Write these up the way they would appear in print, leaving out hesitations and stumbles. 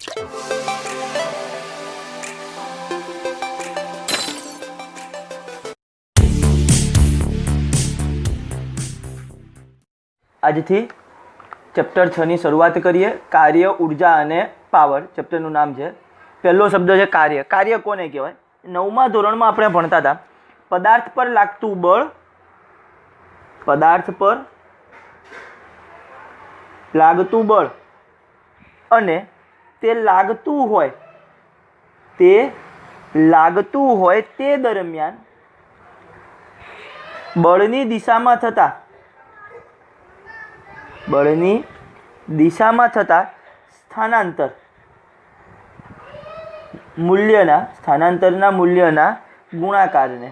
આજથી ચેપ્ટર 6 ની શરૂઆત કરીએ. કાર્ય, ઉર્જા અને પાવર ચેપ્ટરનું નામ છે. પહેલો શબ્દ છે કાર્ય. કાર્ય કોને કહેવાય? 9મા ધોરણમાં આપણે ભણતા હતા. પદાર્થ પર લાગતું બળ, પદાર્થ પર લાગતું બળ અને તે લાગતું હોય તે દરમિયાન બળની દિશામાં થતા સ્થાનાંતરના મૂલ્યના ગુણાકારને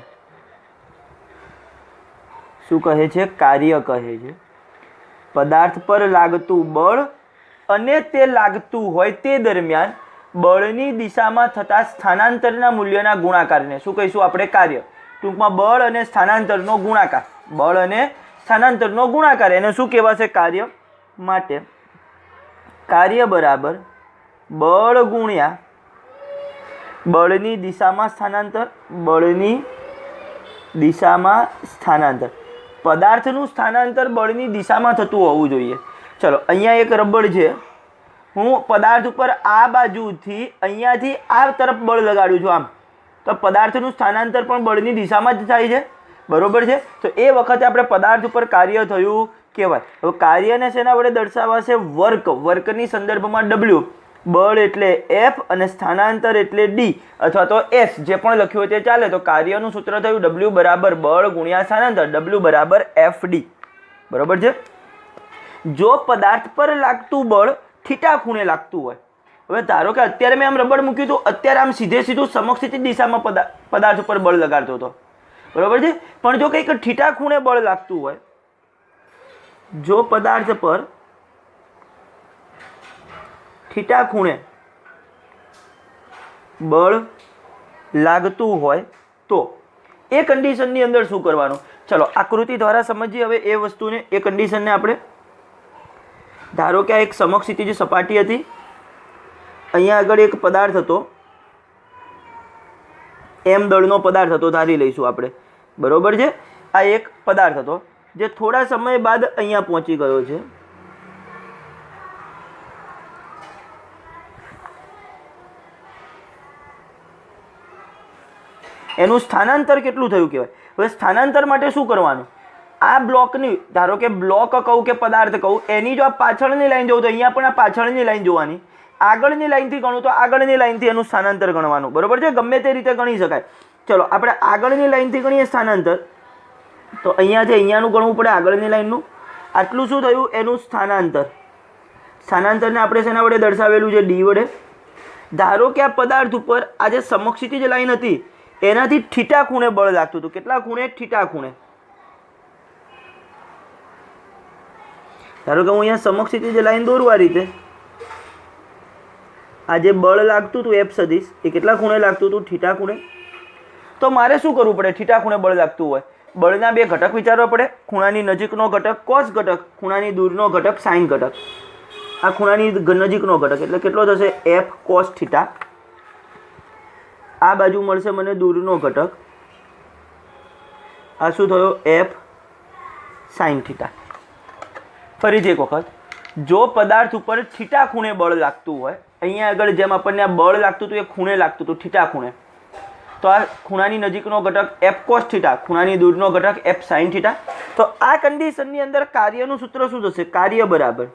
શું કહે છે? કાર્ય કહે છે. પદાર્થ પર લાગતું બળ અને તે લાગતું હોય તે દરમિયાન બળની દિશામાં થતા સ્થાનાંતરના મૂલ્યના ગુણાકારને શું કહીશું આપણે? કાર્ય. ટૂંકમાં બળ અને સ્થાનાંતરનો ગુણાકાર. બળ અને સ્થાનાંતરનો ગુણાકાર એને શું કહેવાશે? કાર્ય. માટે કાર્ય બરાબર બળ ગુણ્યા બળની દિશામાં સ્થાનાંતર. પદાર્થનું સ્થાનાંતર બળની દિશામાં થતું હોવું જોઈએ. ચલો, અહીંયા એક રબડ છે. હું પદાર્થ ઉપર આ બાજુથી અહીંયાથી આ તરફ બળ લગાડું છું, આમ તો પદાર્થનું સ્થાનાંતર પણ બળની દિશામાં જ થાય છે. બરોબર છે? તો એ વખતે આપણે પદાર્થ ઉપર કાર્ય થયું કહેવાય. હવે કાર્યને શેના વડે દર્શાવાશે? વર્ક. વર્કની સંદર્ભમાં W, બળ એટલે F અને સ્થાનાંતર એટલે D અથવા તો S, જે પણ લખ્યું હોય તે ચાલે. તો કાર્યનું સૂત્ર થયું W બરાબર બળ ગુણ્યા સ્થાનાંતર, W બરાબર FD. બરોબર છે? જો પદાર્થ પર લાગતું બળ થીટા ખૂણે લાગતું હોય, હવે ધારો કે અત્યારે મેં આમ રબડ મૂક્યું હતું, અત્યારે આમ સીધું સમક્ષિતિ દિશામાં પદાર્થ ઉપર બળ લગાડતો હતો. બરોબર છે? પણ જો કંઈક થીટા ખૂણે બળ લાગતું હોય, જો પદાર્થ પર થીટા ખૂણે બળ લાગતું હોય તો એ કન્ડિશનની અંદર શું કરવાનું? ચલો આકૃતિ દ્વારા સમજીએ હવે એ વસ્તુને, એ કન્ડિશનને આપણે. ધારો કે આ એક સમક્ષિતિજ સપાટી હતી, અહીંયા આગળ એક પદાર્થ હતો, M દળનો પદાર્થ હતો ધારી લઈશું આપણે. બરોબર છે? આ એક પદાર્થ હતો જે થોડા સમય બાદ અહીંયા પહોંચી ગયો છે. એનું સ્થાનાંતર કેટલું થયું કહેવાય? હવે સ્થાનાંતર માટે શું કરવાનું? આ બ્લોકની, ધારો કે બ્લોક કહું કે પદાર્થ કહું, એની જો આ પાછળની લાઈન જોઉં તો અહીંયા પણ આ પાછળની લાઈન જોવાની, આગળની લાઈનથી ગણું તો આગળની લાઈનથી એનું સ્થાનાંતર ગણવાનું. બરોબર છે? ગમે તે રીતે ગણી શકાય. ચલો આપણે આગળની લાઈનથી ગણીએ સ્થાનાંતર, તો અહીંયાથી અહીંયાનું ગણવું પડે, આગળની લાઈનનું. આટલું શું થયું? એનું સ્થાનાંતર. સ્થાનાંતરને આપણે શેના વડે દર્શાવેલું છે? D વડે. ધારો કે આ પદાર્થ ઉપર આ જે સમક્ષિતિ જે લાઈન હતી એનાથી થીટા ખૂણે બળ લાગતું હતું. કેટલા ખૂણે? થીટા ખૂણે. ધારો કે હું અહીંયા સમક્ષિતિ જે લાઈન દોરું આ રીતે, આ જે બળ લાગતું હતું F સદિશ, એ કેટલા ખૂણે લાગતું હતું? થીટા ખૂણે. તો મારે શું કરવું પડે? થીટા ખૂણે બળ લાગતું હોય, બળના બે ઘટક વિચારવા પડે. ખૂણાની નજીકનો ઘટક કોસ ઘટક, ખૂણાની દૂરનો ઘટક સાઇન ઘટક. આ ખૂણાની નજીકનો ઘટક એટલે કેટલો થશે? F cos theta. આ બાજુ મળશે મને દૂરનો ઘટક, આ શું થયો? F sine theta. ફરીથી એક વખત, જો પદાર્થ ઉપર થીટા ખૂણે બળ લાગતું હોય, અહીંયા આગળ જેમ આપણને આ બળ લાગતું હતું એ ખૂણે લાગતું હતું, થીટા ખૂણે, તો આ ખૂણાની નજીકનો ઘટક F cos થીટા, ખૂણાની દૂરનો ઘટક F sin થીટા. તો આ કન્ડિશનની અંદર કાર્યનું સૂત્ર શું થશે? કાર્ય બરાબર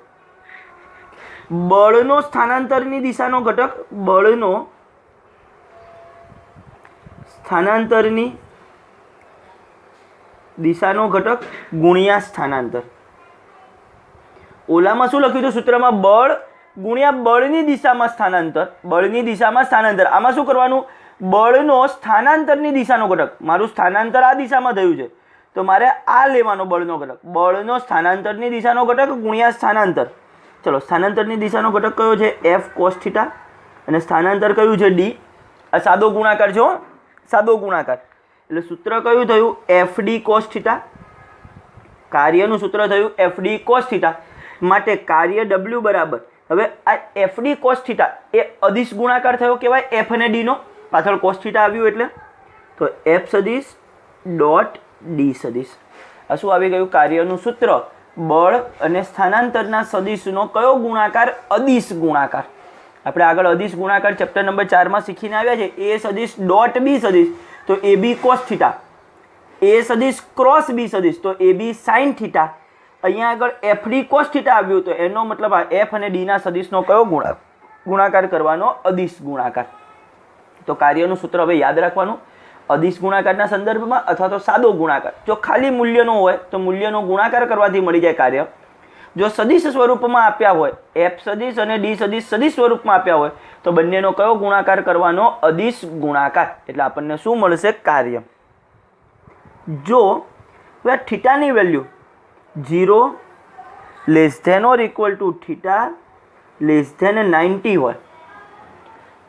બળનો સ્થાનાંતરની દિશાનો ઘટક, બળનો સ્થાનાંતરની દિશાનો ઘટક ગુણ્યા સ્થાનાંતર. ઓલામાં શું લખ્યું હતું સૂત્રમાં? બળ ગુણ્યા બળની દિશામાં સ્થાનાંતર. બળની દિશામાં સ્થાનાંતર. આમાં શું કરવાનું? બળનો સ્થાનાંતરની દિશાનો ઘટક. મારું સ્થાનાંતર આ દિશામાં થયું છે તો મારે આ લેવાનો બળનો ઘટક. બળનો સ્થાનાંતરની દિશાનો ઘટક ગુણ્યા સ્થાનાંતર. ચલો, સ્થાનાંતરની દિશાનો ઘટક કયો છે? F cos theta. અને સ્થાનાંતર કયું છે? D. આ સાદો ગુણાકાર છે, સાદો ગુણાકાર. એટલે સૂત્ર કયું થયું? FD cos theta. કાર્યનું સૂત્ર થયું FD cos થીટા. માટે કાર્ય W બરાબર હવે આ એફડી કોસ થીટા એ અદિશ ગુણાકાર થયો કહેવાય એફ અને ડીનો, પાછળ કોસ થીટા આવ્યું એટલે, તો એફ સદિશ ડોટ ડી સદિશ. આ શું આવી ગયું? કાર્યનું સૂત્ર. બળ અને સ્થાનાંતરના સદિશનો કયો ગુણાકાર? અદિશ ગુણાકાર. આપણે આગળ અદિશ ગુણાકાર ચેપ્ટર નંબર 4 શીખીને આવ્યા છે. એ સદિશ ડોટ બી સદિશ તો એ બી કોસ થીટા, એ સદિશ ક્રોસ બી સદિશ તો એ બી સાઇન થીટા. અહીંયા આગળ એફડી કોસ થીટા આવ્યું તો એનો મતલબ આ એફ અને ડીના સદિશનો કયો ગુણાકાર કરવાનો? અદિશ ગુણાકાર. તો કાર્યનું સૂત્ર હવે યાદ રાખવાનું. અદિશ ગુણાકારના સંદર્ભમાં અથવા તો સાદો ગુણાકાર. જો ખાલી મૂલ્યનો હોય તો મૂલ્યનો ગુણાકાર કરવાથી મળી જાય કાર્ય. જો સદિશ સ્વરૂપમાં આપ્યા હોય, એફ સદિશ અને ડી સદિશ સદિશ સ્વરૂપમાં આપ્યા હોય તો બંનેનો કયો ગુણાકાર કરવાનો? અદિશ ગુણાકાર. એટલે આપણને શું મળશે? કાર્ય. જો થીટાની value 0 less than or equal to theta less than 90 હોય,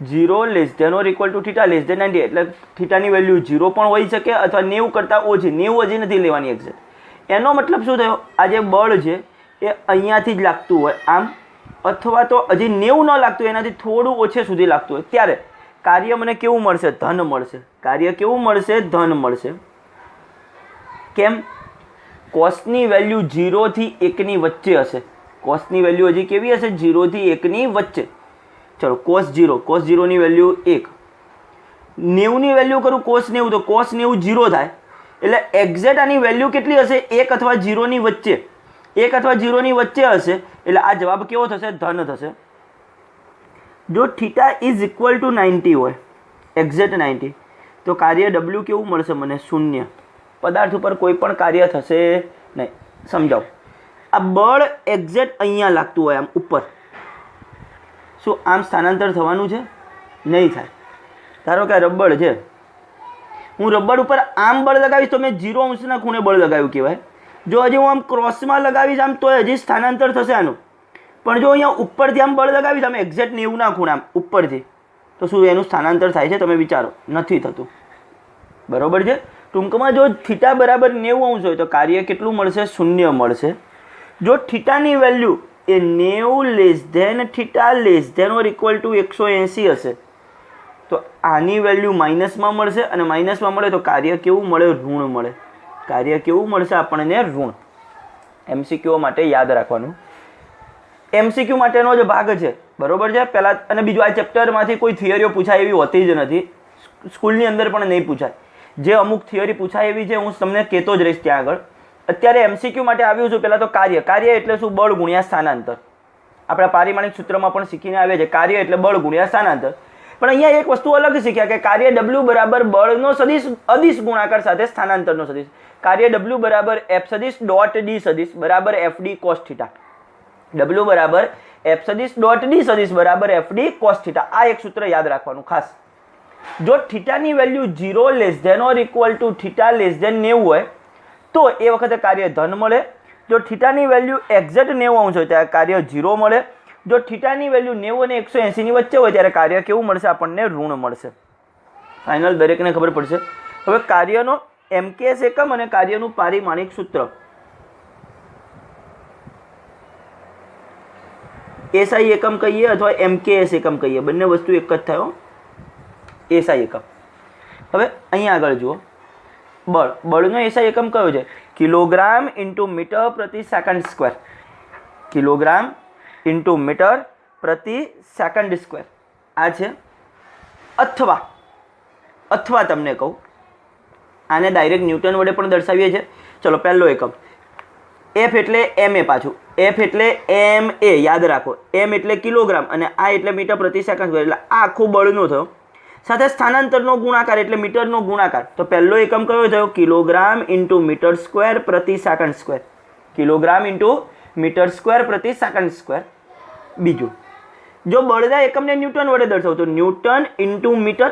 0 less than or equal to theta less than 90 એટલે થીટાની વેલ્યુ 0 પણ હોઈ શકે અથવા 90 કરતાં ઓછી. 90 હજી નથી લેવાની એક્ઝેક્ટ. એનો મતલબ શું થયો? આ જે બળ છે એ અહીંયાથી જ લાગતું હોય આમ, અથવા તો હજી 90 ન લાગતું એનાથી થોડું ઓછે સુધી લાગતું હોય, ત્યારે કાર્ય મને કેવું મળશે? ધન મળશે. કાર્ય કેવું મળશે? ધન મળશે. કેમ? કોસની વેલ્યુ 0 થી 1 ની વચ્ચે હશે. કોસની વેલ્યુ હજી કેવી હશે? 0 થી 1 ની વચ્ચે. ચલો કોસ 0 ની વેલ્યુ 1, 90 ની વેલ્યુ કરું કોસ 90 તો કોસ 90 0 થાય. એટલે એક્ઝેક્ટ આની વેલ્યુ કેટલી હશે? 1 અથવા 0 ની વચ્ચે. 1 અથવા 0 ની વચ્ચે હશે એટલે આ જવાબ કેવો થશે? ધન થશે. જો થીટા ઇઝ ઇક્વલ ટુ 90 હોય, એક્ઝેક્ટ 90, તો કાર્ય ડબલ્યુ કેવું મળશે મને? 0. પદાર્થ ઉપર કોઈ પણ કાર્ય થશે નહીં. સમજાવો. આ બળ એક્ઝેક્ટ અહીંયા લાગતું હોય આમ ઉપર, શું આમ સ્થાનાંતર થવાનું છે? નહીં થાય. ધારો કે રબર છે, હું રબર ઉપર આમ બળ લગાવીશ તો મેં 0 અંશના ખૂણે બળ લગાવ્યું કહેવાય. જો હજી હું આમ ક્રોસમાં લગાવીશ આમ તો હજી સ્થાનાંતર થશે આનું. પણ જો અહીંયા ઉપરથી આમ બળ લગાવીશ આમ એક્ઝેક્ટ 90ના ખૂણે આમ ઉપરથી, તો શું એનું સ્થાનાંતર થાય છે? તમે વિચારો. નથી થતું. બરોબર છે. ટૂંકમાં જો થીટા બરાબર 90 અંશ હોય તો કાર્ય કેટલું મળશે? 0 મળશે. જો થીટાની વેલ્યુ એ 90 less than theta less than or equal to 180 હશે તો આની વેલ્યુ માઇનસમાં મળશે, અને માઇનસમાં મળે તો કાર્ય કેવું મળે? ઋણ મળે. કાર્ય કેવું મળશે આપણને? ઋણ. એમસીક્યુ માટે યાદ રાખવાનું. એમસીક્યુ માટેનો જે ભાગ છે, બરોબર છે. પહેલાં અને બીજું, આ ચેપ્ટરમાંથી કોઈ થિયરીઓ પૂછાય એવી હોતી જ નથી. સ્કૂલની અંદર પણ નહીં પૂછાય. જે અમુક થિયરી પૂછાય એવી છે હું તમને કહેતો જ રહીશ ત્યાં આગળ. અત્યારે એમસીક્યુ માટે આવ્યું છું. પહેલાં તો કાર્ય. કાર્ય એટલે શું? બળ ગુણ્યા સ્થાનાંતર. આપણા પારિમાણિક સૂત્રમાં પણ શીખીને આવે છે કાર્ય એટલે બળ ગુણ્યા સ્થાનાંતર. પણ અહીંયા એક વસ્તુ અલગ શીખ્યા કે કાર્ય ડબલ્યુ બરાબર બળનો સદિશ અદિશ ગુણાકાર સાથે સ્થાનાંતરનો સદિશ. કાર્ય ડબલ્યુ બરાબર એફ સદિશ ડોટ ડી સદિશ બરાબર એફડી કોસ થીટા. ડબલ્યુ બરાબર એફ સદિશ ડોટ ડી સદિશ બરાબર એફડી કોસ થીટા. આ એક સૂત્ર યાદ રાખવાનું ખાસ. જો થીટાની value 0 less than or equal to theta less than 90 હોય તો એ વખતે કાર્ય ધન મળે. જો થીટાની વેલ્યુ એક્ઝેક્ટ 90 અંશ હોય ત્યારે કાર્ય 0 મળે. જો થીટાની વેલ્યુ 90 અને 180 ની વચ્ચે હોય ત્યારે કાર્ય કેવું મળશે? આપણને ઋણ મળશે. ફાઇનલ દરેકને ખબર પડશે. હવે કાર્યનો એમકેએસ એકમ અને કાર્યનું પારિમાણિક સૂત્ર. એસઆઈ એકમ કહીએ અથવા એમકેએસ એકમ કહીએ, બંને વસ્તુ એક જ થયો. એસઆઈ એકમ. હવે અહીંયા આગળ જુઓ. બળનો એસઆઈ એકમ કયો છે? કિલોગ્રામ ઇન્ટુ મીટર પ્રતિ second square. Kilogram into metre પ્રતિ સેકન્ડ સ્ક્વેર આ છે. અથવા તમને કહું, આને ડાયરેક્ટ ન્યૂટન વડે પણ દર્શાવીએ છીએ. ચલો પહેલો એકમ એફ એટલે એમ એ, પાછું એફ એટલે એમ એ યાદ રાખો. એમ એટલે કિલોગ્રામ અને આ એટલે મીટર પ્રતિ સેકન્ડ સ્ક્વેર. એટલે આ આખું બળનો થયો. સાથે સ્થાનાંતરનો ગુણાકાર એટલે મીટરનો ગુણાકાર. તો પહેલો એકમ કયો થયો? કિલોગ્રામ ઇન્ટુ મીટર સ્ક્વેર પ્રતિ second square. Kilogram into metre square પ્રતિ સેકન્ડ સ્ક્વેર. બીજું, જો બળના એકમને ન્યૂટન વડે દર્શાવું તો ન્યૂટન ઇન્ટુ મીટર,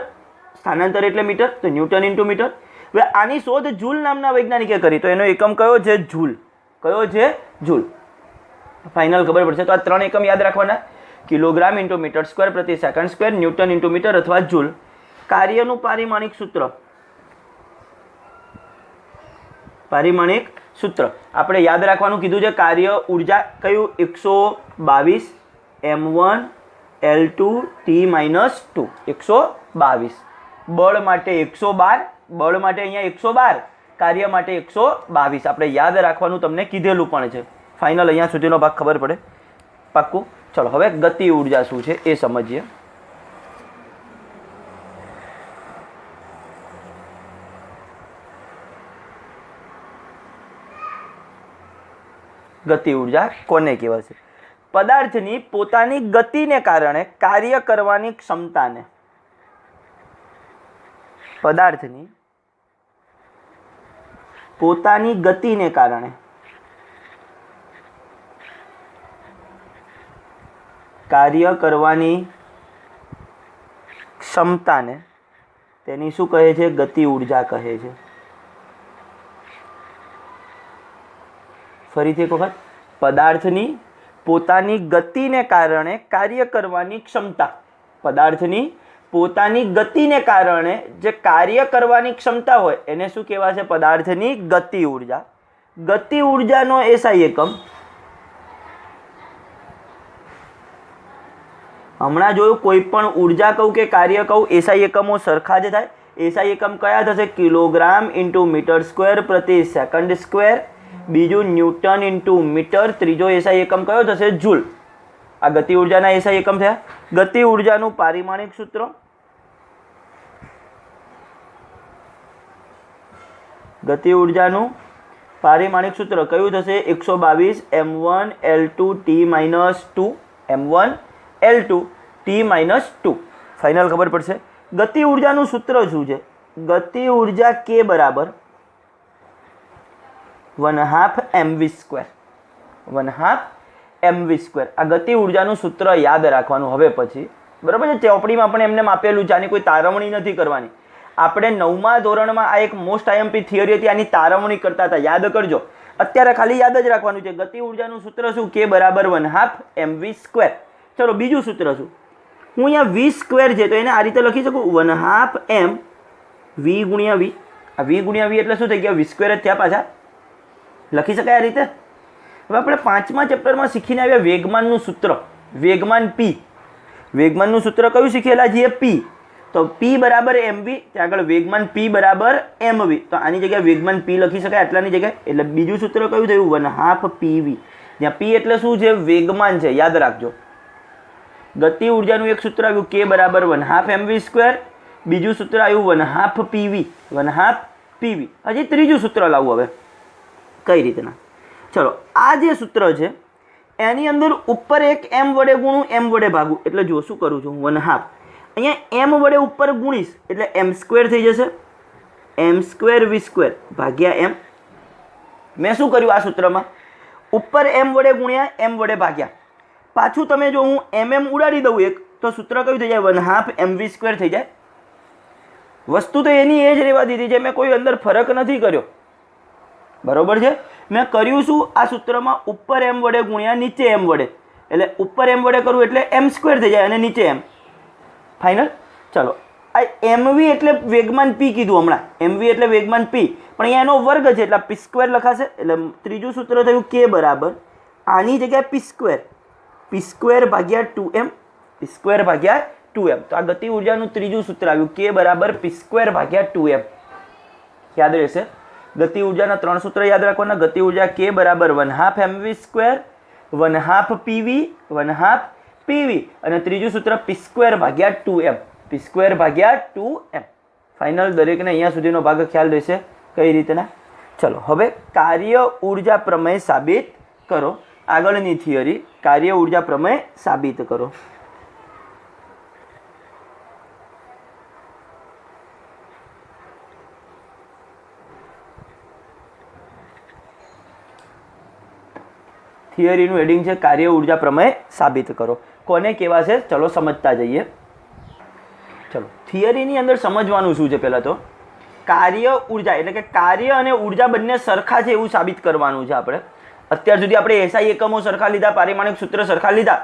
સ્થાનાંતર એટલે મીટર તો ન્યૂટન ઇન્ટુ મીટર. હવે આની શોધ જૂલ નામના વૈજ્ઞાનિકે કરી તો એનો એકમ કયો છે? જૂલ. કયો છે? જૂલ. ફાઇનલ ખબર પડશે. તો આ 3 એકમ યાદ રાખવાના. કિલોગ્રામ ઇન્ટુ મીટર સ્ક્વેર પ્રતિ second square, newton into metre અથવા જૂલ. કાર્યનું પારિમાણિક સૂત્ર. પારિમાણિક સૂત્ર આપણે યાદ રાખવાનું કીધું છે. કાર્ય ઉર્જા કયું? 122 m1 L2 T - 2 122 બળ માટે 112 બળ માટે અહીંયા 112 કાર્ય માટે 122 આપણે યાદ રાખવાનું તમને કીધેલું પણ છે ફાઇનલ અહીંયા સુધીનો ભાગ ખબર પડે પાક્કું ચલો હવે ગતિ ઉર્જા શું છે એ સમજીએ ગતિ ઉર્જા કોને કહેવાય છે પદાર્થની પોતાની ગતિને કારણે કાર્ય કરવાની ક્ષમતાને પદાર્થની પોતાની ગતિને કારણે કાર્ય કરવાની ક્ષમતાને તેની શું કહે છે ગતિ ઉર્જા કહે છે ફરીથી એક વખત પદાર્થની પોતાની ગતિને કારણે કાર્ય કરવાની ક્ષમતા પદાર્થની પોતાની ગતિને કારણે જે કાર્ય કરવાની ક્ષમતા હોય એને શું કહેવાય છે પદાર્થની ગતિ ઉર્જાનો એસઆઈ એકમ હમણાં જોયું કોઈ પણ ઉર્જા કહું કે કાર્ય કહું એસઆઈ એકમો સરખા જ થાય એસઆઈ એકમ કયા થશે કિલોગ્રામ × મીટર સ્ક્વેર પ્રતિ સેકન્ડ સ્ક્વેર બીજું ન્યૂટન × મીટર ત્રીજો એસઆઈ એકમ કયો થશે જૂલ આ ગતિ ઉર્જાના એસઆઈ એકમ થયા ગતિ ઉર્જાનું પારિમાણિક સૂત્ર ગતિ ઉર્જાનું પારિમાણિક સૂત્ર કયું થશે 122 m1 L2 T - 2 m1 L2 T - 2 final ખબર પડશે ગતિ ઉર્જાનું સૂત્ર શું છે ગતિ ઉર્જા K બરાબર 1/2 mv². 1/2 mv². આ ગતિ ઉર્જાનું સૂત્ર યાદ રાખવાનું હવે પછી બરાબર છે ચોપડીમાં પણ એમને આપેલું છે આની કોઈ તારવણી નથી કરવાની આપણે 9મા ધોરણમાં આ એક મોસ્ટ આઈએમપી થિયરી હતી આની તારવણી કરતા હતા યાદ કરજો અત્યારે ખાલી યાદ જ રાખવાનું છે ગતિ ઉર્જાનું સૂત્ર શું K બરાબર 1/2 mv². ચલો બીજું સૂત્ર શું હું અહીંયા v² છે તો એને આ રીતે લખી શકું 1/2 m v × v આ v × v એટલે શું થઈ ગયા v² જ થયા પાછા લખી શકાય આ રીતે હવે આપણે 5મા ચેપ્ટરમાં શીખીને આવ્યા વેગમાનનું સૂત્ર વેગમાન p વેગમાનનું સૂત્ર કયું શીખેલા છીએ p તો p બરાબર mv ત્યાં આગળ વેગમાન p બરાબર mv તો આની જગ્યાએ વેગમાન p લખી શકાય આટલાની જગ્યાએ એટલે બીજું સૂત્ર કયું થયું 1/2 pv જ્યાં p એટલે શું છે વેગમાન છે યાદ રાખજો ગતિ ઉર્જાનું એક સૂત્ર આવ્યું k બરાબર 1/2 mv². બીજું સૂત્ર આવ્યું 1/2 pv 1/2 pv. હજી ત્રીજું સૂત્ર લાવવું હવે કઈ રીતના ચલો આ જે સૂત્ર છે એની અંદર ઉપર એક m વડે ગુણું m વડે ભાગું એટલે જો શું કરું છું 1/2 અહીંયા m વડે ઉપર ગુણીશ એટલે m² થઈ જશે m² v² ભાગ્યા m મેં શું કર્યું આ સૂત્રમાં ઉપર m વડે ગુણ્યા m વડે ભાગ્યા પાછું તમે જો હું mm ઉડાડી દઉં એક તો સૂત્ર કયું થઈ જાય 1/2 mv² થઈ જાય વસ્તુ તો એની એ જ રહેવા દીધી છે મેં કોઈ અંદર ફરક નથી કર્યો બરોબર છે મેં કર્યું શું આ સૂત્રમાં ઉપર m વડે ગુણ્યા નીચે m વડે એટલે ઉપર m વડે કરું એટલે m² થઈ જાય અને નીચે m ફાઇનલ ચલો આ mv એટલે વેગમાન p કીધું હમણાં mv એટલે વેગમાન p પણ અહીંયા એનો વર્ગ છે એટલે p² લખાશે એટલે ત્રીજું સૂત્ર થયું k બરાબર આની જગ્યાએ p² ભાગ્યા 2m p² ભાગ્યા 2m તો આ ગતિ ઉર્જાનું ત્રીજું સૂત્ર આવ્યું k બરાબર p² ભાગ્યા 2m યાદ રહેશે ગતિ ઉર્જાના 3 સૂત્ર યાદ રાખવાના ગતિ ઉર્જા k બરાબર 1/2 mv² 1/2 pv 1/2 pv અને ત્રીજું સૂત્ર p² ભાગ્યા 2m p² ભાગ્યા 2m ફાઇનલ દરેકને અહીંયા સુધીનો ભાગ ખ્યાલ રહેશે કઈ રીતના ચલો હવે કાર્ય ઉર્જા પ્રમેય સાબિત કરો આગળની થિયરી કાર્ય ઉર્જા પ્રમેય સાબિત કરો થિયરીનું હેડિંગ છે કાર્ય ઉર્જા પ્રમેય સાબિત કરો કોને કહેવા છે ચલો સમજતા જઈએ ચલો થિયરીની અંદર સમજવાનું શું છે પહેલાં તો કાર્ય ઉર્જા એટલે કે કાર્ય અને ઉર્જા બંને સરખા છે એવું સાબિત કરવાનું છે આપણે અત્યાર સુધી આપણે એસઆઈ એકમો સરખા લીધા પારિમાણિક સૂત્ર સરખા લીધા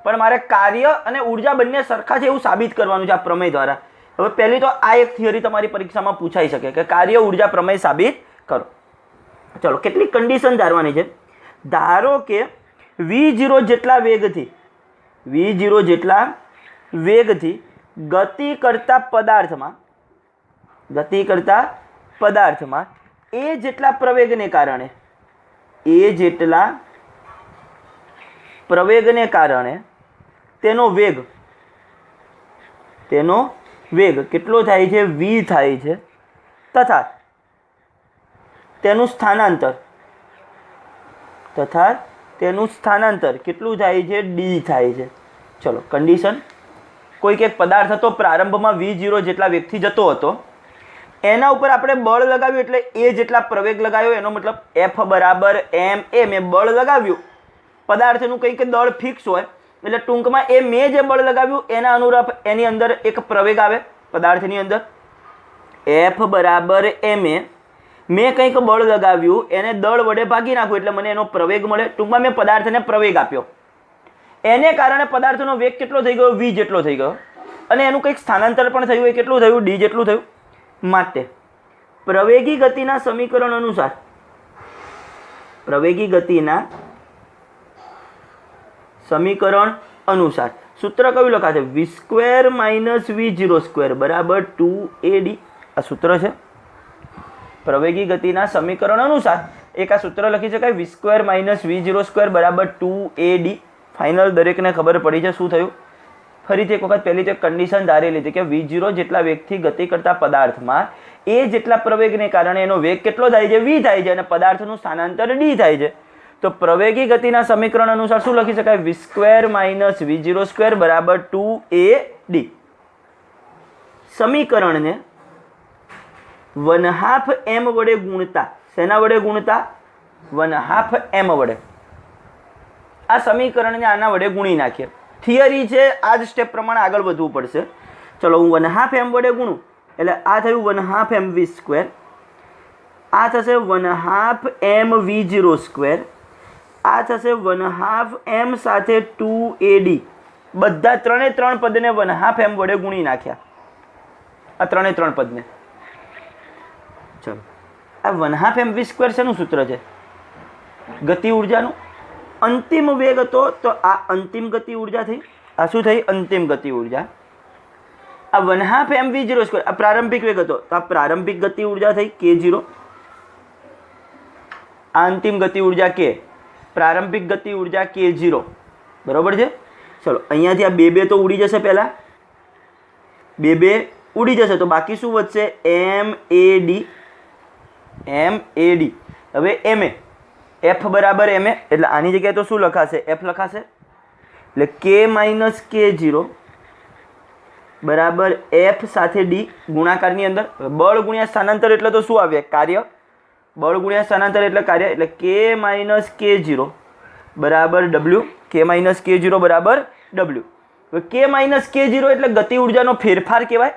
પણ મારે કાર્ય અને ઉર્જા બંને સરખા છે એવું સાબિત કરવાનું છે આ પ્રમેય દ્વારા હવે પહેલી તો આ એક થિયરી તમારી પરીક્ષામાં પૂછાઈ શકે કે કાર્ય ઉર્જા પ્રમેય સાબિત કરો ચલો કેટલી કન્ડિશન ધારવાની છે ધારો કે v0 જેટલા વેગથી v0 જેટલા વેગથી ગતિ કરતા પદાર્થમાં એ જેટલા પ્રવેગને કારણે તેનો વેગ કેટલો થાય છે? v થાય છે, તથા તેનું સ્થાનાંતર કેટલું થાય છે? d થાય છે. ચલો કન્ડિશન, કોઈક એક પદાર્થ હતો, પ્રારંભમાં v0 જેટલા વેગથી જતો હતો, એના ઉપર આપણે બળ લગાવ્યું એટલે એ જેટલા પ્રવેગ લગાવ્યો, એનો મતલબ F બરાબર ma. મેં બળ લગાવ્યું, પદાર્થનું કંઈક દળ ફિક્સ હોય એટલે ટૂંકમાં એ મેં જે બળ લગાવ્યું એના અનુરૂપ એની અંદર એક પ્રવેગ આવે પદાર્થની અંદર. F બરાબર ma. મેં કંઈક બળ લગાવ્યું, એને દળ વડે ભાગી નાખ્યું એટલે મને એનો પ્રવેગ મળે. ટૂંકમાં મેં પદાર્થને પ્રવેગ આપ્યો, એને કારણે પદાર્થનો વેગ કેટલો થઈ ગયો? v જેટલો થઈ ગયો. અને એનું કંઈક સ્થાનાંતર પણ થયું, એ કેટલું થયું? d જેટલું થયું. માટે પ્રવેગી ગતિના સમીકરણ અનુસાર સૂત્ર કયું લખાશે? v² - v02 બરાબર 2ad. આ સૂત્ર છે પ્રવેગી ગતિના સમીકરણ અનુસાર. એક આ સૂત્ર લખી શકાય, v² - v02 બરાબર 2ad. ફાઇનલ દરેકને ખબર પડી છે શું થયું? ફરીથી એક વખત પહેલી તો કન્ડિશન ધારી લીધી કે v0 જેટલા વેગથી ગતિ કરતા પદાર્થમાં એ જેટલા પ્રવેગને કારણે એનો વેગ કેટલો થાય છે? v થાય છે, અને પદાર્થનું સ્થાનાંતર d થાય છે. તો પ્રવેગી ગતિના સમીકરણ અનુસાર શું લખી શકાય? v² - v02 બરાબર 2ad. સમીકરણને 1/2 m વડે ગુણતા, શેના વડે ગુણતા? 1/2 m વડે. આ સમીકરણને આના વડે ગુણી નાખીએ. થિયરી છે, આ જ સ્ટેપ પ્રમાણે આગળ વધવું પડશે. ચલો હું 1/2 m વડે ગુણું એટલે આ થયું 1/2 m v², આ થશે 1/2 m v02, આ થશે 1/2 m સાથે 2ad. બધા ત્રણ પદને 1/2 m વડે ગુણી નાખ્યા, આ ત્રણ પદને. ચલો આ 1/2 m v² શેનું સૂત્ર છે? ગતિ ઉર્જાનું. અંતિમ વેગ હતો તો આ અંતિમ ગતિ ઉર્જા થઈ. આ શું થઈ? અંતિમ ગતિ ઉર્જા. આ 1/2 m v02 આ પ્રારંભિક વેગ હતો તો આ પ્રારંભિક ગતિ ઉર્જા થઈ k0. આ અંતિમ ગતિ ઉર્જા k, પ્રારંભિક ગતિ ઉર્જા k0. બરોબર છે. ચલો અહીંયાથી આ બે તો ઉડી જશે, પહેલા બે ઉડી જશે તો બાકી શું વધશે? mad. હવે ma, f બરાબર ma એટલે આની જગ્યાએ તો શું લખાશે? f લખાશે. એટલે k - k0 બરાબર f સાથે d ગુણાકારની અંદર. બળ ગુણ્યા સ્થાનાંતર એટલે તો શું આવે? કાર્ય. બળ ગુણ્યા સ્થાનાંતર એટલે કાર્ય. એટલે k - k0 બરાબર w. k - k0 બરાબર w. k - k0 એટલે ગતિ ઉર્જાનો ફેરફાર કહેવાય.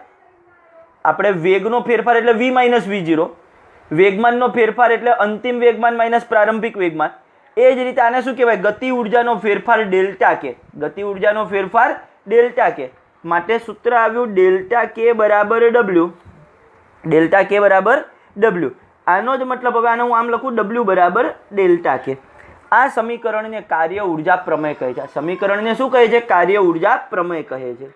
આપણે વેગનો ફેરફાર એટલે v - v0, વેગમાનનો ફેરફાર એટલે અંતિમ વેગમાન માઇનસ પ્રારંભિક વેગમાન. એ જ રીતે આને શું કહેવાય? ગતિ ઉર્જાનો ફેરફાર ડેલ્ટા કે. ગતિ ઉર્જાનો ફેરફાર ડેલ્ટા કે. માટે સૂત્ર આવ્યું ડેલ્ટા કે બરાબર w. ડેલ્ટા કે બરાબર w. આનો જ મતલબ હવે આને હું આમ લખું w બરાબર ડેલ્ટા કે. આ સમીકરણને કાર્ય ઉર્જા પ્રમેય કહે છે. આ સમીકરણને શું કહે છે? કાર્ય ઉર્જા પ્રમેય કહે છે.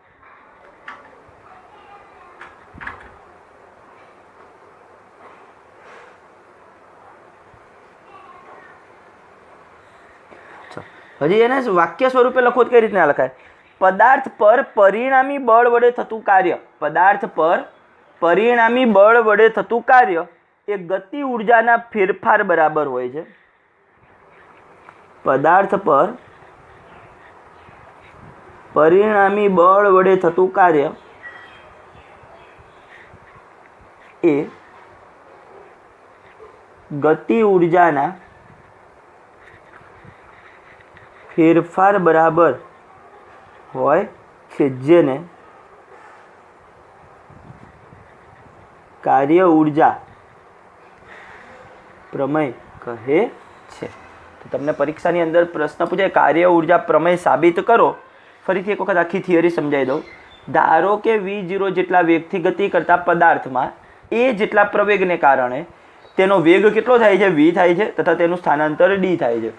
હજી એને વાક્ય સ્વરૂપે લખો કઈ રીતના લખાય? પદાર્થ પર પરિણામી બળ વડે થતું કાર્ય. પદાર્થ પર પરિણામી બળ વડે થતું કાર્ય એ ગતિ ઉર્જાના ફેરફાર બરાબર હોય છે. પદાર્થ પર પરિણામી બળ વડે થતું કાર્ય એ ગતિ ઉર્જાના ફેરફાર બરાબર હોય છે, જેને કાર્ય ઉર્જા પ્રમેય કહે છે. તો તમને પરીક્ષાની અંદર પ્રશ્ન પૂછે કાર્ય ઉર્જા પ્રમેય સાબિત કરો. ફરીથી એક વખત આખી થિયરી સમજાવી દઉં. ધારો કે v0 જેટલા વેગથી ગતિ કરતા પદાર્થમાં એ જેટલા પ્રવેગને કારણે તેનો વેગ કેટલો થાય છે? v થાય છે, તથા તેનું સ્થાનાંતર d થાય છે.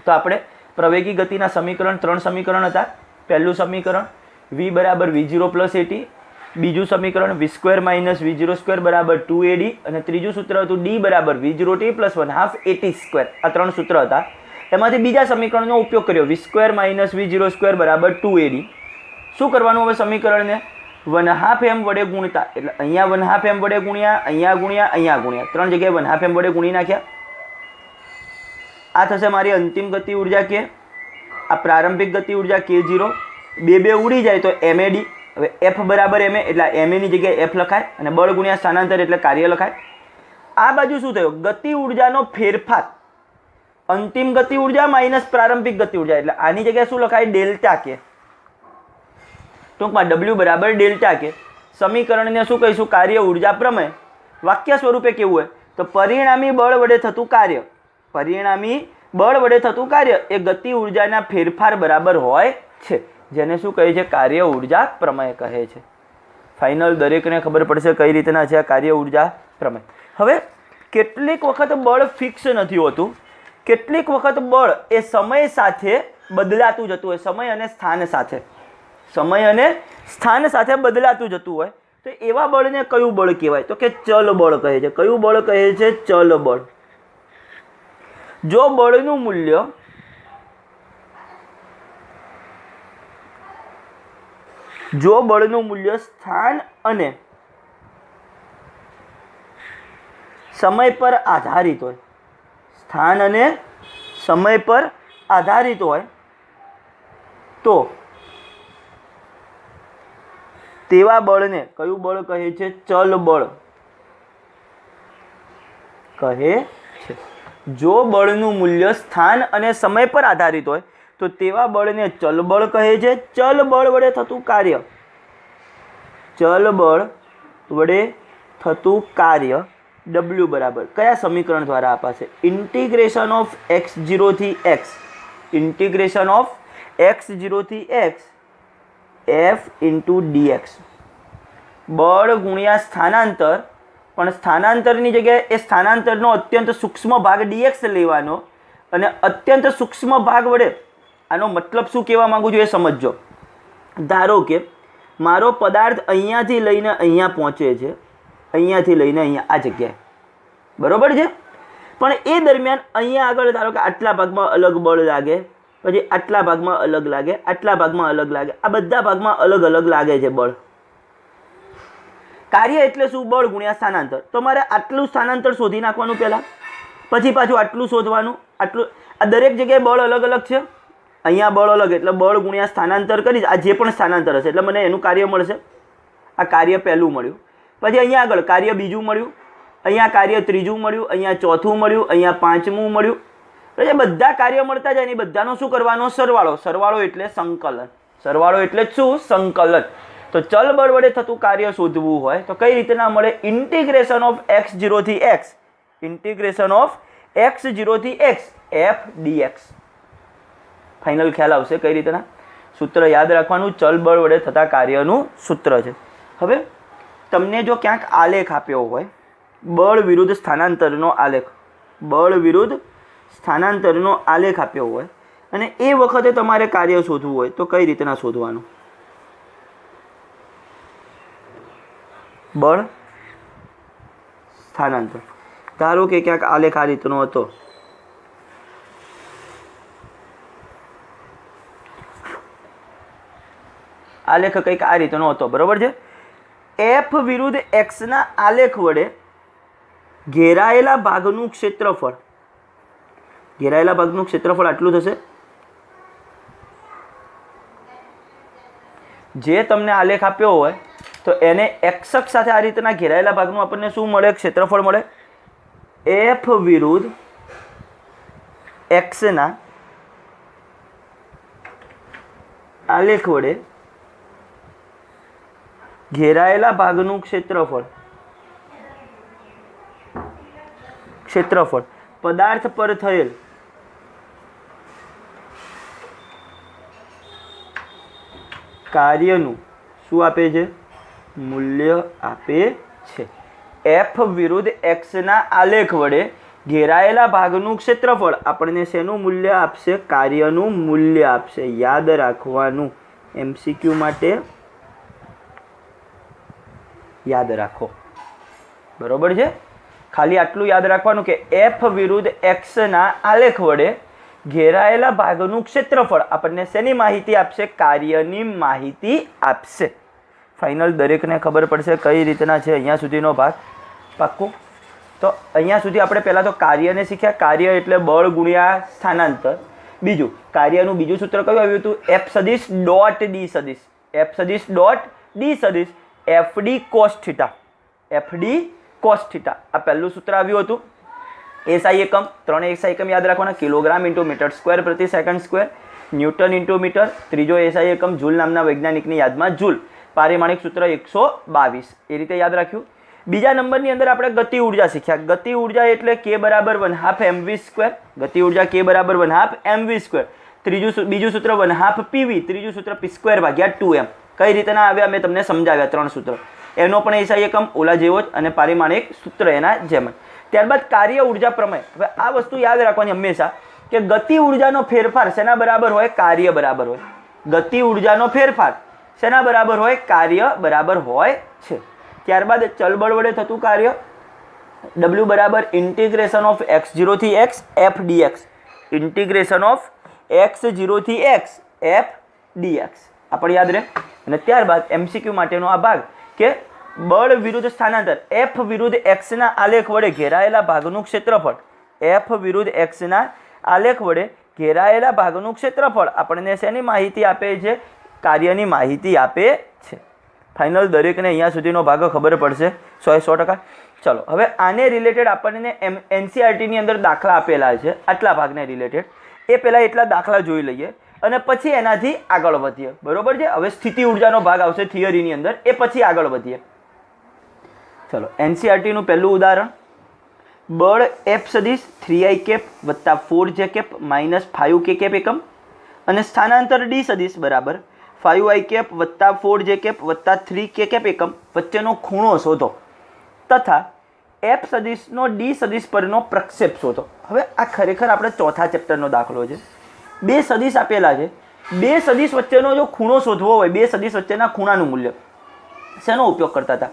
તો આપણે પ્રવેગી ગતિના સમીકરણ 3 સમીકરણ હતા. પહેલું સમીકરણ v બરાબર v0 પ્લસ at, બીજું સમીકરણ v² માઇનસ v02 બરાબર 2ad, અને ત્રીજું સૂત્ર હતું d બરાબર v0t પ્લસ 1/2 at². આ 3 સૂત્ર હતા. એમાંથી બીજા સમીકરણનો ઉપયોગ કર્યો, v² માઇનસ v02 બરાબર 2ad. શું કરવાનું હવે સમીકરણને? 1/2m વડે ગુણતા, એટલે અહીંયા 1/2m વડે ગુણ્યા, અહીંયા ગુણ્યા, અહીંયા ગુણ્યા, 3 જગ્યાએ 1/2m વડે ગુણી નાખ્યા. આ થશે મારી અંતિમ ગતિ ઉર્જા કે, આ પ્રારંભિક ગતિ ઉર્જા k0. બે ઉડી જાય તો mad. હવે f બરાબર ma, એટલે ma ની જગ્યાએ f લખાય, અને બળ ગુણ્યા સ્થાનાંતર એટલે કાર્ય લખાય. આ બાજુ શું થયું? ગતિ ઉર્જાનો ફેરફાર. અંતિમ ગતિ ઉર્જા માઇનસ પ્રારંભિક ગતિ ઉર્જા, એટલે આની જગ્યાએ શું લખાય? ડેલ્ટા કે, ટૂંકમાં w બરાબર ડેલ્ટા કે. સમીકરણને શું કહીશું? કાર્ય ઉર્જા પ્રમેય. વાક્ય સ્વરૂપે કેવું હોય તો પરિણામી બળ વડે થતું કાર્ય, પરિણામી બળ વડે થતું કાર્ય એ ગતિ ઉર્જાના ફેરફાર બરાબર હોય છે, જેને શું કહે છે? કાર્ય ઉર્જા પ્રમેય કહે છે. ફાઇનલ દરેકને ખબર પડશે કઈ રીતના છે આ કાર્ય ઉર્જા પ્રમેય. હવે કેટલીક વખત બળ ફિક્સ નથી હોતું, કેટલીક વખત બળ એ સમય સાથે બદલાતું જતું હોય, સમય અને સ્થાન સાથે, સમય અને સ્થાન સાથે બદલાતું જતું હોય. તો એવા બળને કયું બળ કહેવાય? તો કે ચલ બળ કહે છે. કયું બળ કહે છે? ચલ બળ. જો બળનું મૂલ્ય સ્થાન અને સમય પર આધારિત હોય, સ્થાન અને સમય પર આધારિત હોય તો તેવા બળને કયું બળ કહે છે? ચલ બળ કહે છે. જો બળનું મૂલ્ય સ્થાન અને સમય પર આધારિત હોય તો તેવા બળને ચલ બળ કહે છે. ચલ બળ વડે થતું કાર્ય, ચલ બળ વડે થતું કાર્ય w બરાબર કયા સમીકરણ દ્વારા અપાશે? ઇન્ટિગ્રેશન ઓફ x0 થી x, ઇન્ટિગ્રેશન ઓફ x0 થી x f ઇન્ટુ dx. બળ ગુણ્યા સ્થાનાંતર, પણ સ્થાનાંતરની જગ્યાએ એ સ્થાનાંતરનો અત્યંત સૂક્ષ્મ ભાગ dx લેવાનો, અને અત્યંત સૂક્ષ્મ ભાગ વડે આનો મતલબ શું કહેવા માંગુ છું એ સમજજો. ધારો કે મારો પદાર્થ અહીંયાથી લઈને અહીંયા પહોંચે છે, અહીંયાથી લઈને અહીંયા આ જગ્યાએ, બરોબર છે, પણ એ દરમિયાન અહીંયા આગળ ધારો કે આટલા ભાગમાં અલગ બળ લાગે, પછી આટલા ભાગમાં અલગ લાગે, આટલા ભાગમાં અલગ લાગે, આ બધા ભાગમાં અલગ અલગ લાગે છે બળ. કાર્ય એટલે શું? બળ ગુણ્યા સ્થાનાંતર. તો મારે આટલું સ્થાનાંતર શોધી નાખવાનું પહેલાં, પછી પાછું આટલું શોધવાનું, આટલું. આ દરેક જગ્યાએ બળ અલગ અલગ છે, અહીંયા બળ અલગ, એટલે બળ ગુણ્યા સ્થાનાંતર કરીશ, આ જે પણ સ્થાનાંતર હશે એટલે મને એનું કાર્ય મળશે. આ કાર્ય પહેલું મળ્યું, પછી અહીંયા આગળ કાર્ય બીજું મળ્યું, અહીંયા કાર્ય ત્રીજું મળ્યું, અહીંયા ચોથું મળ્યું, અહીંયા પાંચમું મળ્યું. એટલે બધા કાર્ય મળતા જાય ને બધાનો શું કરવાનો? સરવાળો. સરવાળો એટલે સંકલન. સરવાળો એટલે શું? સંકલન. તો ચલ બળ વડે થતું કાર્ય શોધવું હોય તો કઈ રીતના મળે? ઇન્ટિગ્રેશન ઓફ x0 થી x, ઇન્ટિગ્રેશન ઓફ x0 થી x f dx. ફાઇનલ ખ્યાલ આવશે કઈ રીતના. સૂત્ર યાદ રાખવાનું, ચલ બળ વડે થતા કાર્યનું સૂત્ર છે. હવે તમને જો ક્યાંક આલેખ આપ્યો હોય, બળ વિરુદ્ધ સ્થાનાંતરનો આલેખ, બળ વિરુદ્ધ સ્થાનાંતરનો આલેખ આપ્યો હોય, અને એ વખતે તમારે કાર્ય શોધવું હોય તો કઈ રીતના શોધવાનું? બળ સ્થાનાંતર. ધારો કે ક્યાંક આલેખ આ રીતનો હતો, આલેખ કંઈક આ રીતનો હતો, બરોબર છે. f વિરુદ્ધ x ના આલેખ વડે ઘેરાયેલા ભાગનું ક્ષેત્રફળ, ઘેરાયેલા ભાગનું ક્ષેત્રફળ આટલું થશે. જે તમને આલેખ આપ્યો હોય તો એને x અક્ષ સાથે આ રીતના ઘેરાયેલા ભાગનું આપણને શું મળે? ક્ષેત્રફળ મળે. f વિરુદ્ધ x ના આલેખ વડે ઘેરાયેલા ભાગનું ક્ષેત્રફળ, ક્ષેત્રફળ પદાર્થ પર થયેલ કાર્યનું શું આપે છે? મૂલ્ય આપે છે. f વિરુદ્ધ x ના આલેખ વડે ઘેરાયેલા ભાગનું ક્ષેત્રફળ આપણને શેનું મૂલ્ય આપશે? કાર્યનું મૂલ્ય આપશે. યાદ રાખવાનું, MCQ માટે યાદ રાખો. બરોબર છે? ખાલી આટલું યાદ રાખવાનું કે F વિરુદ્ધ X ના આલેખ વડે ઘેરાયેલા ભાગનું ક્ષેત્રફળ આપણને શેની માહિતી આપશે? કાર્યની માહિતી આપશે. ફાઇનલ દરેકને ખબર પડશે કઈ રીતના છે અહીંયા સુધીનો ભાગ. પાક્કું? તો અહીંયા સુધી આપણે પહેલાં તો કાર્યને શીખ્યા. કાર્ય એટલે બળ ગુણ્યા સ્થાનાંતર. બીજું કાર્યનું બીજું સૂત્ર કયું આવ્યું હતું? F સદિશ ડોટ ડી સદિશ. F સદિશ ડોટ ડી સદિશ FD cos theta. FD cos theta આ પહેલું સૂત્ર આવ્યું હતું. SI એકમ, 3 SI એકમ યાદ રાખવાના, કિલોગ્રામ ઇન્ટુ મીટર સ્ક્વેર પ્રતિ second square, newton into metre. ત્રીજો SI એકમ જૂલ નામના વૈજ્ઞાનિકની યાદમાં જૂલ. પારિમાણિક સૂત્ર 122. એ રીતે યાદ રાખ્યું. બીજા નંબરની અંદર આપણે ગતિ ઉર્જા શીખ્યા. ગતિ ઉર્જા એટલે K બરાબર 1/2 mv સ્ક્વેર. ગતિ ઉર્જા K બરાબર 1/2 mv સ્ક્વેર. બીજું સૂત્ર 1/2 PV. ત્રીજું સૂત્ર P સ્ક્વેર ભાગ્યા 2m. કઈ રીતના આવ્યા મેં તમને સમજાવ્યા 3 સૂત્ર. એનો પણ SI એકમ ઓલા જેવો જ અને પારિમાણિક સૂત્ર એના જેમ. ત્યારબાદ કાર્ય ઉર્જા પ્રમેય. હવે આ વસ્તુ યાદ રાખવાની હંમેશા કે ગતિ ઉર્જાનો ફેરફાર શેના બરાબર હોય? કાર્ય બરાબર હોય. ગતિ ઉર્જાનો ફેરફાર શેના બરાબર હોય? કાર્ય બરાબર હોય છે. ત્યારબાદ ચલબળ વડે થતું કાર્ય W બરાબર ઇન્ટિગ્રેશન ઓફ x0 થી x f dx. Integration of x0 થી x f dx આ પણ યાદ રહે. અને ત્યારબાદ MCQ માટેનો આ ભાગ કે બળ વિરુદ્ધ સ્થાનાંતર F વિરુદ્ધ x ના આલેખ વડે ઘેરાયેલા ભાગનું ક્ષેત્રફળ. F વિરુદ્ધ x ના આલેખ વડે ઘેરાયેલા ભાગનું ક્ષેત્રફળ આપણને શેની માહિતી આપે છે? કાર્યની માહિતી આપે છે. ફાઇનલ દરેકને અહીંયા સુધીનો ભાગ ખબર પડશે 100%. ચલો હવે આને રિલેટેડ આપણને NCERTની અંદર દાખલા આપેલા છે આટલા ભાગને રિલેટેડ. એ પહેલાં એટલા દાખલા જોઈ લઈએ અને પછી એનાથી આગળ વધીએ. બરોબર છે? હવે સ્થિતિ ઉર્જાનો ભાગ આવશે થિયરીની અંદર, એ પછી આગળ વધીએ. ચલો NCERTનું પહેલું ઉદાહરણ, બળ F સદિશ 3i કેપ વત્તા 4j cap minus 5k cap એકમ અને સ્થાનાંતર D સદિશ બરાબર 5i કેપ વત્તા 4j કેપ વત્તા 3k કેપ એકમ વચ્ચેનો ખૂણો શોધો તથા F સદિશનો D સદિશ પરનો પ્રક્ષેપ શોધો. હવે આ ખરેખર આપણે ચોથા ચેપ્ટરનો દાખલો છે. બે સદિશ આપેલા છે. બે સદિશ વચ્ચેનો જો ખૂણો શોધવો હોય, બે સદિશ વચ્ચેના ખૂણાનું મૂલ્ય શેનો ઉપયોગ કરતા હતા?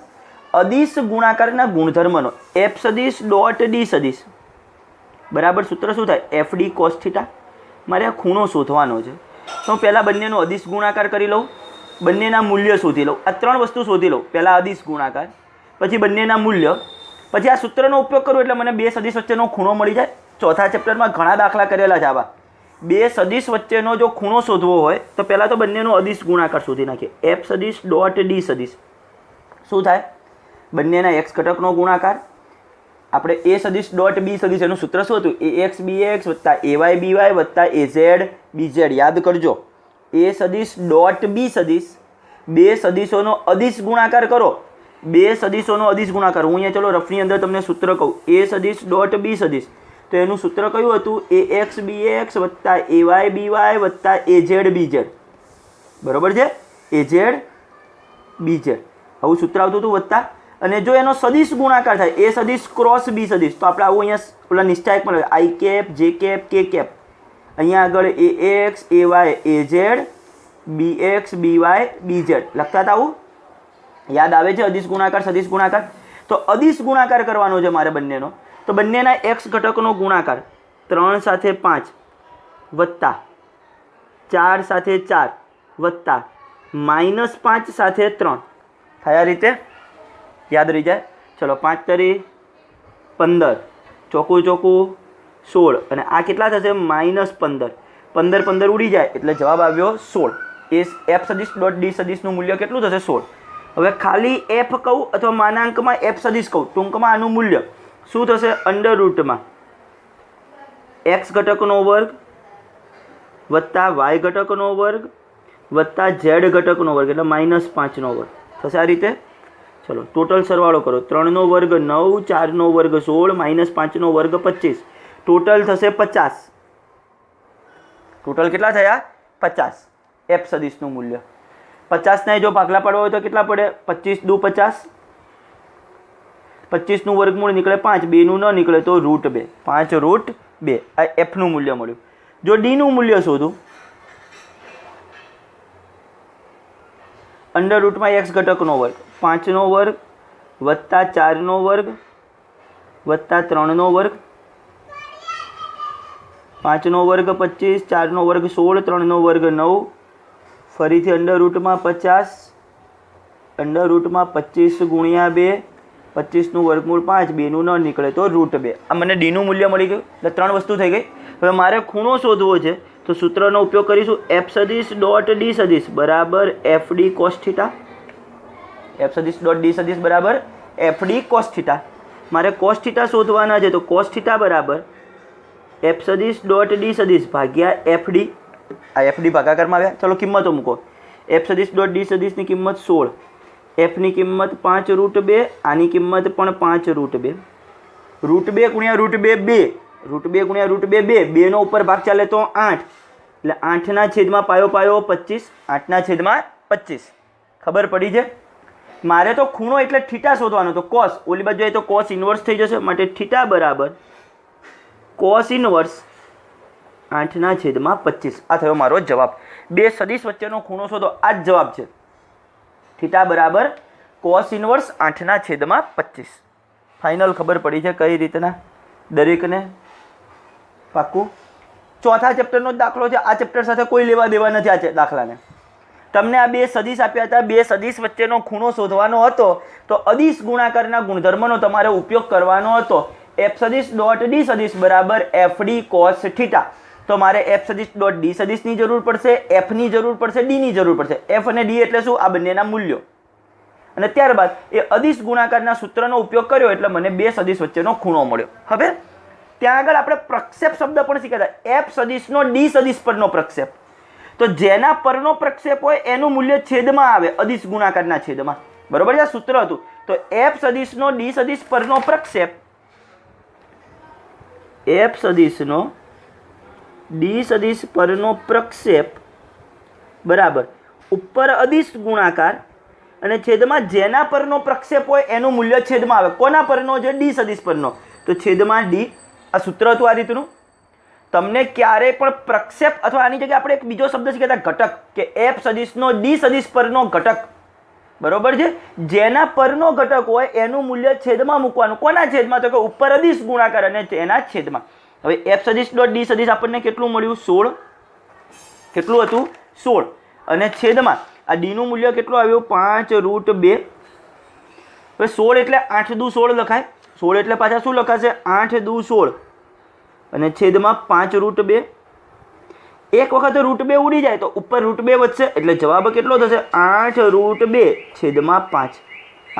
અદિશ ગુણાકારના ગુણધર્મનો. F સદિશ ડોટ D સદિશ બરાબર સૂત્ર શું થાય? FD cos theta. મારે આ ખૂણો શોધવાનો છે તો પહેલાં બંનેનો અદિશ ગુણાકાર કરી લઉં, બંનેના મૂલ્ય શોધી લઉં. આ 3 વસ્તુ શોધી લઉં. પહેલાં અદિશ ગુણાકાર, પછી બંનેના મૂલ્ય, પછી આ સૂત્રનો ઉપયોગ કરું એટલે મને બે સદિશ વચ્ચેનો ખૂણો મળી જાય. ચોથા ચેપ્ટરમાં ઘણા દાખલા કરેલા છે આવા. બે સદિશ વચ્ચેનો જો ખૂણો શોધવો હોય તો પહેલાં તો બંનેનો અદિશ ગુણાકાર શોધી નાખીએ. F સદિશ ડોટ D સદિશ શું થાય? બંનેના x ઘટકનો ગુણાકાર. આપણે A સદિશ ડોટ B સદિશ એનું સૂત્ર શું હતું? AX BX વત્તા AY BY વત્તા AZ BZ. યાદ કરજો. A સદિશ ડોટ B સદિશ બે સદિશોનો અદિશ ગુણાકાર કરો. બે સદિશોનો અદિશ ગુણાકાર. હું અહીંયા ચલો રફની અંદર તમને સૂત્ર કહું. A સદિશ ડોટ B સદિશ તો એનું સૂત્ર કયું હતું? AX BX વત્તા AY BY વત્તા AZ BZ. બરોબર છે? AZ BZ આવું સૂત્ર આવતું હતું વત્તા. અને જો એનો સદિશ ગુણાકાર થાય A સદિશ ક્રોસ B સદિશ તો આપણે આવું અહીંયા ઓલા નિશ્ચાયક મળે I cap J cap K cap. અહીંયા આગળ AX AY AZ BX BY BZ લખતા હતા. આવું યાદ આવે છે? અદિશ ગુણાકાર સદિશ ગુણાકાર. તો અદિશ ગુણાકાર કરવાનો છે મારે બંનેનો. તો બંનેના x ઘટકનો ગુણાકાર 3 સાથે 5 વત્તા 4 સાથે 4 વત્તા -5 સાથે 3 થાય. આ રીતે યાદ રહી જાય. ચલો 5 તરી 15, ચોકું ચોકું 16 અને આ કેટલા થશે? -15. 15 ઉડી જાય એટલે જવાબ આવ્યો 16. એ F સદિશ ડોટ D સદિશનું મૂલ્ય કેટલું થશે? 16. હવે ખાલી F કહું અથવા માનાંકમાં F સદિશ કહું, ટૂંકમાં આનું મૂલ્ય શું થશે? અંડર રૂટમાં x ઘટકનો વર્ગ વત્તા y ઘટકનો વર્ગ વત્તા z ઘટકનો વર્ગ એટલે -5નો વર્ગ થશે. આ રીતે ચલો ટોટલ સરવાળો કરો. 3નો વર્ગ 9, 4નો વર્ગ 16, -5નો વર્ગ 25, ટોટલ થશે 50. ટોટલ કેટલા થયા? 50. F સદિશનું મૂલ્ય 50 ને જો ભાગલા પાડવા હોય તો કેટલા પડે? 25 દુ 50. 25નું વર્ગમૂળ નીકળે 5, 2નું ન નીકળે તો √2, 5√2 આ એફનું મૂલ્ય મળ્યું. જો ડીનું મૂલ્ય શોધું, અંડર √x ઘટકનો વર્ગ 5નો વર્ગ વત્તા 4નો વર્ગ વત્તા 3નો વર્ગ, 5નો વર્ગ 25, 4નો વર્ગ 16, 3નો વર્ગ 9, ફરીથી અંડર √50, અંડર √25 ગુણ્યા 2, 25નું વર્ગમૂળ 5, 2નું ન નીકળે તો √2. આ મને ડીનું મૂલ્ય મળી ગયું. એટલે 3 વસ્તુ થઈ ગઈ. હવે મારે ખૂણો શોધવો છે તો સૂત્રનો ઉપયોગ કરીશું. f સદિશ ડોટ ડી સદિશ બરાબર fd cos θ. f સદિશ ડોટ ડી સદિશ બરાબર fd cos θ. મારે cos θ શોધવાના છે તો cos θ બરાબર f સદિશ ડોટ ડી સદિશ ભાગ્યા fd. આ fd ભાગાકારમાં આવ્યા. ચલો કિંમતો મૂકો. f સદિશ ડોટ ડી સદિશની કિંમત 16, f ની કિંમત 5√2, આની કિંમત પણ 5√2, √2 ગુણ્યા √2 2, √2 ગુણ્યા √2 2, 2નો ઉપર ભાગ ચાલે તો 8, એટલે 8ના છેદમાં પાયો 25, 8ના છેદમાં 25. ખબર પડી છે. મારે તો ખૂણો એટલે થીટા શોધવાનો, તો cos ઓલી બાજુ જાય તો cos ઇન્વર્સ થઈ જશે, માટે થીટા બરાબર cos ઇન્વર્સ 8ના છેદમાં 25. આ થયો મારો જવાબ. બે સદિશ વચ્ચેનો ખૂણો શોધો, આ જ જવાબ છે. થીટા બરાબર cos ઇન્વર્સ 8ના છેદમાં 25. ફાઇનલ ખબર પડી છે કઈ રીતના દરેકને? પાક્કું. ચોથા ચેપ્ટરનો દાખલો છે. આ ચેપ્ટર સાથે કોઈ લેવા દેવા નથી. આ દાખલાને તમને આ બે સદિશ આપ્યા હતા, બે સદિશ વચ્ચેનો ખૂણો શોધવાનો હતો, તો અદિશ ગુણાકારના ગુણધર્મનો તમારે ઉપયોગ કરવાનો હતો. f સદિશ ડોટ ડી સદિશ બરાબર fd cos θ. તો મારે f સદિશ ડોટ ડી સદિશની જરૂર પડશે, f ની જરૂર પડશે, d ની જરૂર પડશે. f અને d એટલે શું? આ બંનેના મૂલ્યો. અને ત્યારબાદ એ અદિશ ગુણાકારના સૂત્રનો ઉપયોગ કર્યો એટલે મને બે સદિશ વચ્ચેનો ખૂણો મળ્યો. હવે ત્યાં આગળ આપણે પ્રક્ષેપ શબ્દ પણ શીખ્યા હતા. f સદિશનો ડી સદિશ પરનો પ્રક્ષેપ. તો જેના પરનો પ્રક્ષેપ હોય એનું મૂલ્ય છેદમાં આવે, અદિશ ગુણાકારના છેદમાં. બરોબર છે? સૂત્ર હતું. તો f સદિશનો ડી સદિશ પરનો પ્રક્ષેપ, f સદિશનો ડી સદિશ પરનો પ્રક્ષેપ બરાબર ઉપર અદિશ ગુણાકાર અને છેદમાં જેના પરનો પ્રક્ષેપ હોય એનું મૂલ્ય છેદમાં આવે. કોના પરનો છે? ડી સદિશ પરનો. તો છેદમાં ડી. આ સૂત્ર હતું આ રીતનું. તમને ક્યારેય પણ પ્રક્ષેપ અથવા આની જગ્યાએ આપણે એક બીજો શબ્દ શીખ્યા હતા ઘટક, કે f સદિશનો ડી સદિશ પરનો ઘટક. બરોબર છે? જેના પરનો ઘટક હોય એનું મૂલ્ય છેદમાં મૂકવાનું. કોના છેદમાં? તો કે ઉપર અદિશ ગુણાકાર અને તેના છેદમાં. હવે f સદિશ ડોટ ડી સદિશ આપણને કેટલું મળ્યું? 16. કેટલું હતું? 16. અને છેદમાં આ d નું મૂલ્ય કેટલું આવ્યું? 5√2. હવે 16 એટલે 8 દુ 16 લખાય. 16 એટલે પાછા શું લખાશે? 8 દુ 16 અને છેદમાં 5√2. એક વખત √2 ઉડી જાય તો ઉપર √2 વધશે, એટલે જવાબ કેટલો થશે? 8√2 છેદમાં 5.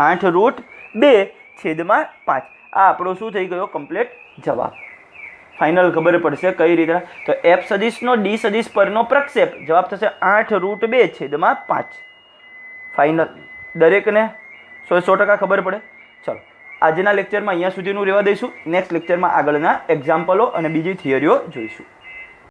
8√2 છેદમાં 5. આ આપણો શું થઈ ગયો? કમ્પ્લીટ જવાબ. ફાઇનલ ખબર પડશે કઈ રીતે? તો f સદિશનો ડી સદિશ પરનો પ્રક્ષેપ જવાબ થશે 8√2 છેદમાં 5. ફાઇનલ દરેકને 100% ખબર પડે. ચલો આજના લેક્ચરમાં અહીંયા સુધીનું રહેવા દઈશું. નેક્સ્ટ લેક્ચરમાં આગળના એક્ઝામ્પલો અને બીજી થિયરીઓ જોઈશું.